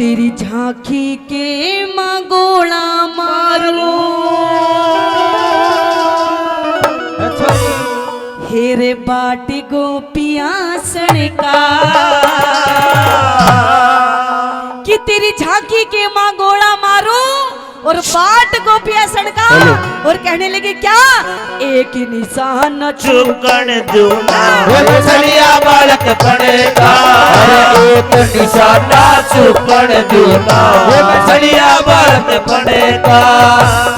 तेरी झांकी के माँ गोला मारो हेरे बाटी गोपिया सड़का कि तेरी झांकी के माँ गोला मारो और बाट गोपिया सड़का और कहने लगे क्या एक निशान चुकन दूना छलिया बालक पड़ेगा एक निशाना चुकन दूना छलिया बालक पड़ेगा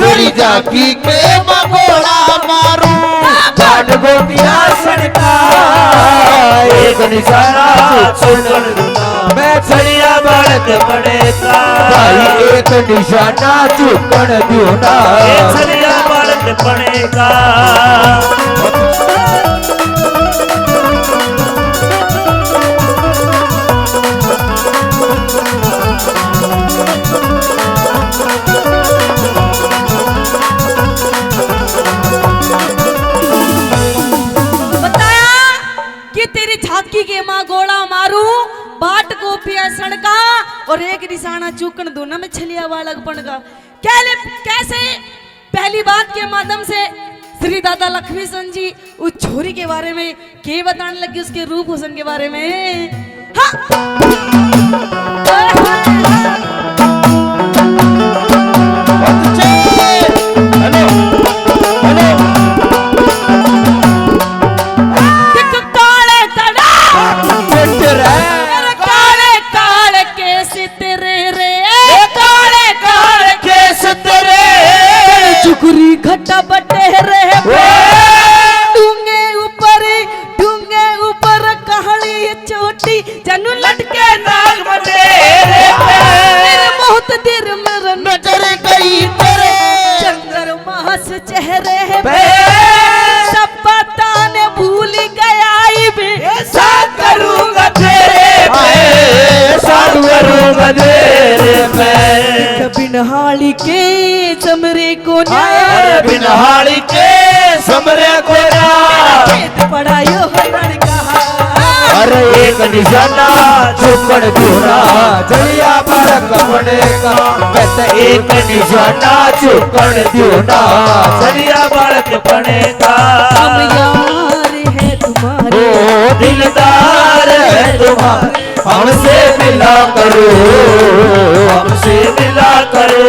तेरी झांकी के मगोड़ा मारू बाट गोपिया सड़का एक निशाना चुकन दूना मैं छलिया बालक पड़ेगा भाई एक निशाना चुकन दूना छलिया बालक पड़ेगा बताया कि तेरी झांकी के माँ गोला मारू बाट गोपिया सड़का और एक निशाना चूकन दोनों में छलिया बालक बनगा कैसे पहली बात के माध्यम से श्री दादा लक्ष्मी चंद जी उस छोरी के बारे में के बताने लगे उसके रूप हुसन के बारे में हाँ। घटा बटेरे डूंगे ऊपर कहानी चोटी जनू लटके नाग बटेरे मेरे बहुत देर मेरा नजर गई तेरे चंद्र मास चेहरे पे सब बताने भूल गया ऐसा करूंगा तेरे पे साधु करूंगा तेरे पे बिनहाली के समरे को बिनहाली के समरे को पढ़ायो अरे एक निशाना चुकन दूना चलिया बालक पड़ेगा वैसे एक निशाना चुकन दूना चलिया बालक पड़ेगा हम यार है तुम्हारे ओ दिलदार है तुम्हारे हमसे मिला करो हमसे मिला करो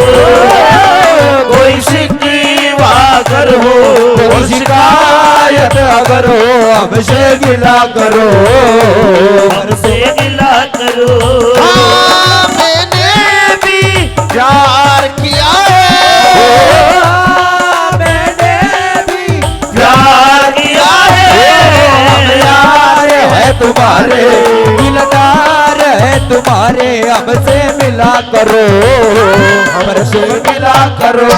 कोई शिकवा अगर हो कोई शिकायत अगर हो हमसे मिला करो हमसे मिला करो मैंने भी प्यार किया है मैंने भी प्यार किया है यार है तुम्हारे दिलदार है तुम्हारे हमसे मिला करो हमसे मिला करो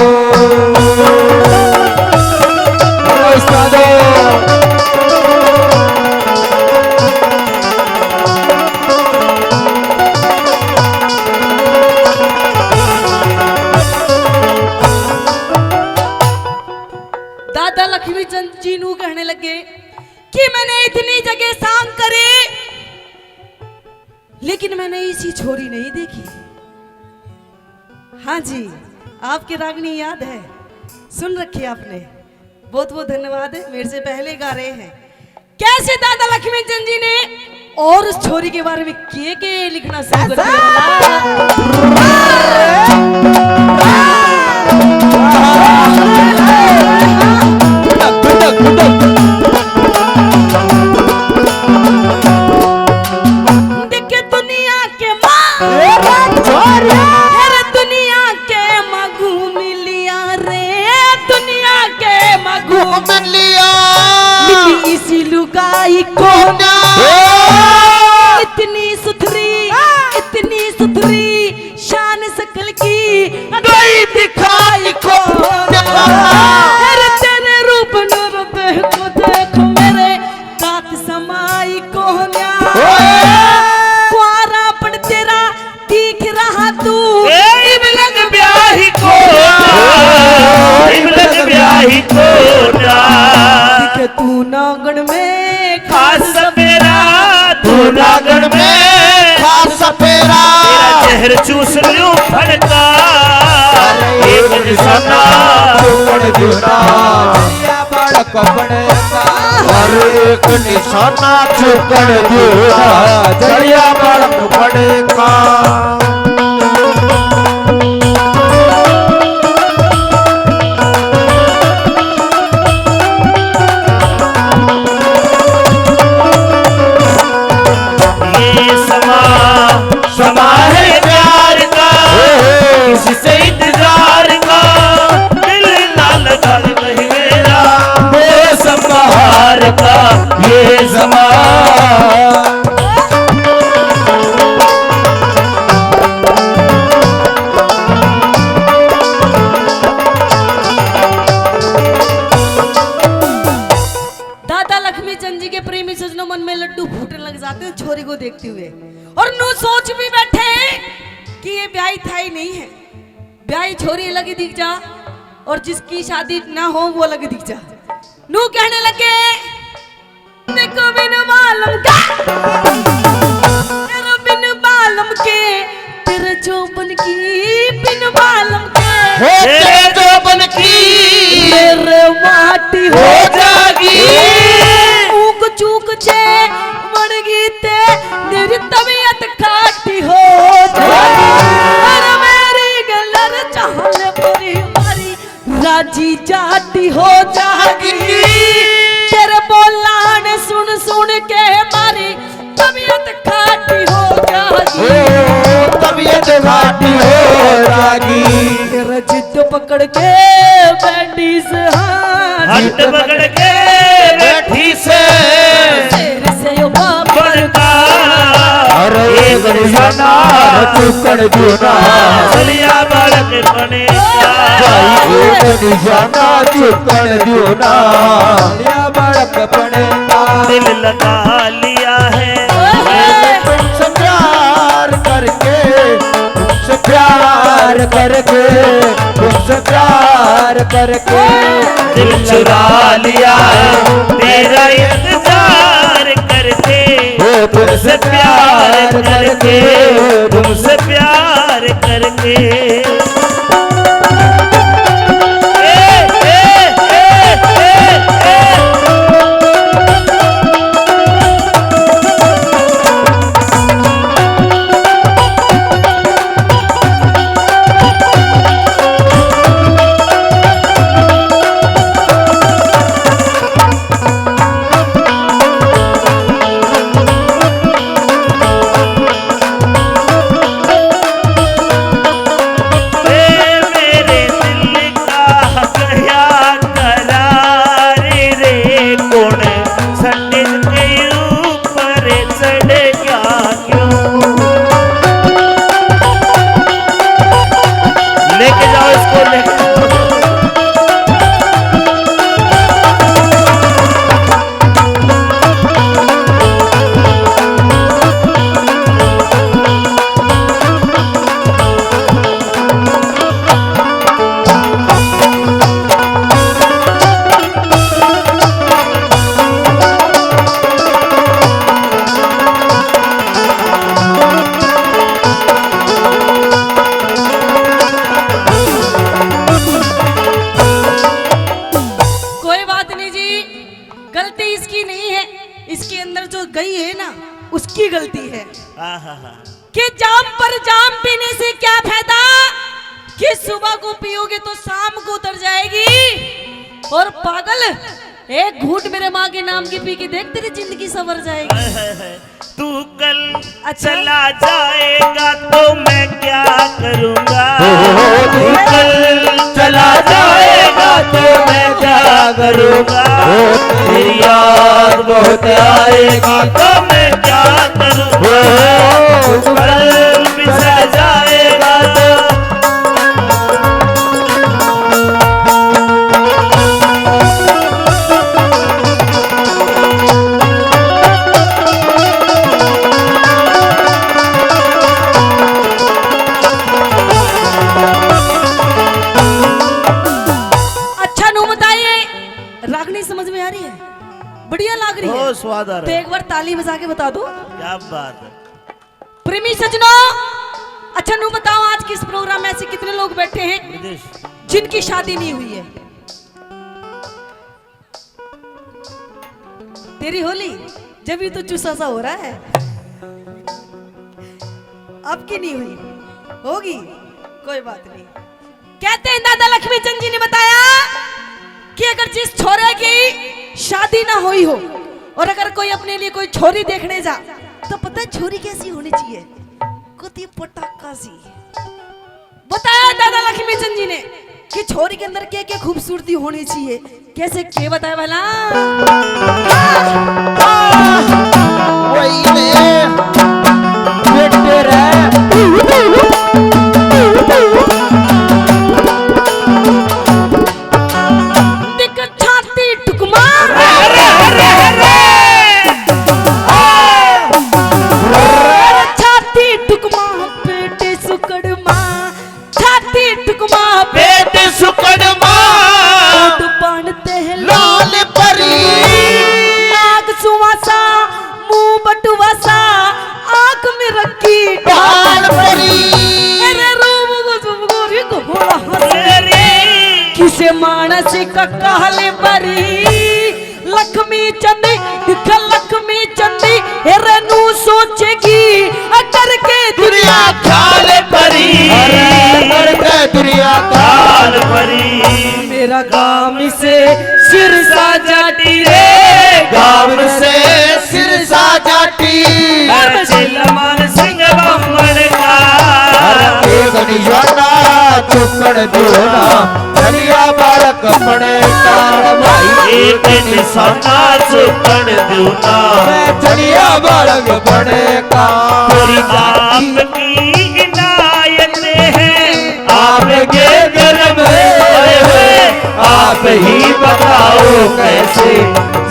दादा लक्ष्मी चंद जी नू कहने लगे कि मैंने इतनी जगह सांग करे लेकिन मैंने इसी छोरी नहीं देखी। हाँ जी आपकी रागनी याद है सुन रखी आपने बहुत बहुत धन्यवाद है मेरे से पहले गा रहे हैं कैसे दादा लक्ष्मी चंद जी ने और उस छोरी के बारे में के लिखना शुरू कर देखे दुनिया के दुनिया के मगू मिलिया रे दुनिया के मगू मिलिया इसी लुगाई को इतनी सुथरी शान सकल की गई दिखाई को तेरे रूप नूर को देखो मेरे कात समाई को कुआरा पड़ तेरा दिख रहा तू लग ब्याही को लग ब्याही को दिखे तू नागण में खास मेरा तू नागण में खास मेरा तेरा चेहरा एक निशाना चुकन दूना जलिया बाग पड़ेगा समा है प्यार का किससे इंतजार का दिल ना लगा नहीं मेरा मौसम बहार का ये समा दादा लक्ष्मी चंद जी के प्रेमी सजनों मन में लड्डू फूटने लग जाते हैं छोरी को देखते हुए और नू सोच भी बैठे कि ये ब्याही था ही नहीं है ब्याही छोरी अलग ही दिख जा और जिसकी शादी ना हो वो अलग दिख जा नू कहने लगे देखो बिन मालूम का तेरा बिन मालूम के तेरे जोबन की बिन मालूम के तेरे जोबन की तेरे माटी हो जागी ऊक चूक छे मर गीते मेरी तबीयत खाटी हो जागी अरे मेरी गलर चाहने पूरी मारी राजी जाती हो जागी तेरे बोलाने सुन सुन के मारी तबीयत खाटी हो जागी तबीयत घाटी हो जागी तेरा जिद पकड़ के बैठी से हट पकड़ के बैठी से तेरे से यो पड़ता अरे एक निशाना चुकन दूना जलिया बाग पड़ेगा एक निशाना चुकन दूना जलिया बाग पड़ेगा दिल लगा लिया है तुमसे प्यार करके तुमसे प्यार करके तुमसे प्यार करके दिल चुरा लिया है तेरा इंतजार करके तुमसे प्यार करके तुमसे प्यार करके उसकी गलती है कि जाम पर जाम पीने से क्या फायदा कि सुबह को पियोगे तो शाम को उतर जाएगी। और पागल एक घूंट मेरे माँ के नाम की पी के देख तेरी जिंदगी संवर जाएगी। तू कल चला जाएगा तो मैं क्या करूँगा। तू कल चला जाएगा तो मैं क्या करूँगा। तेरी याद बहुत आएगी तो मैं क्या करूँगा। तू कल बिछड़ जाएगा तो समझ में आ रही है? बढ़िया लग रही है, स्वाद आ रहा है। तो एक बार ताली बजा के बता दो। क्या बात है। प्रेमी सजनों, अच्छा नू बताओ आज किस प्रोग्राम में ऐसे कितने लोग बैठे हैं जिनकी शादी नहीं हुई है? तेरी होली जब भी तो चूसा सा हो रहा है। अब की नहीं हुई, होगी, कोई बात नहीं। कहते हैं दादा लक्ष्मी चंद जी ने बताया कि अगर जिस छोरे की शादी ना हुई हो और अगर कोई अपने लिए कोई छोरी देखने जा तो पता है छोरी कैसी होनी चाहिए, कुती पटाखा सी। बताया दादा लक्ष्मी चंद जी ने कि छोरी के अंदर क्या क्या खूबसूरती होनी चाहिए, कैसे के बताया भला। वही में बेटे रे दिख छाती टुकमा छाती टुकमा पेटे सुकड़मा छाती टुकमा पेट सुकड़मा बांधते हैं लाल परी नाक सुवासा मुंह बटुवासा आंख में रखी लाल परी अरे रूप गोरी घोड़ा हंसे किसे मानस का कहले बरी लक्ष्मी चंदी दिख लक्ष्मी चंदी हेरे नू सोचेगी अगर के दुनिया ख्याल परी अरे के दुनिया लाल परी मेरा गाम से सिर साजाटी रे गाँव से सिर साजाटी चिल्लमान सिंह बम्बड़ का एक निशाना चुकड़ दूना चलिया बालक पड़े कार भाई एक निशाना चुकड़ दूना चलिया बालक पड़े कार पूरी बाप की इनायत है आपके गर्म है आप ही बताओ कैसे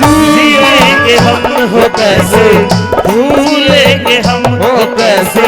जिएंगे हम हो कैसे भूलेंगे हम हो कैसे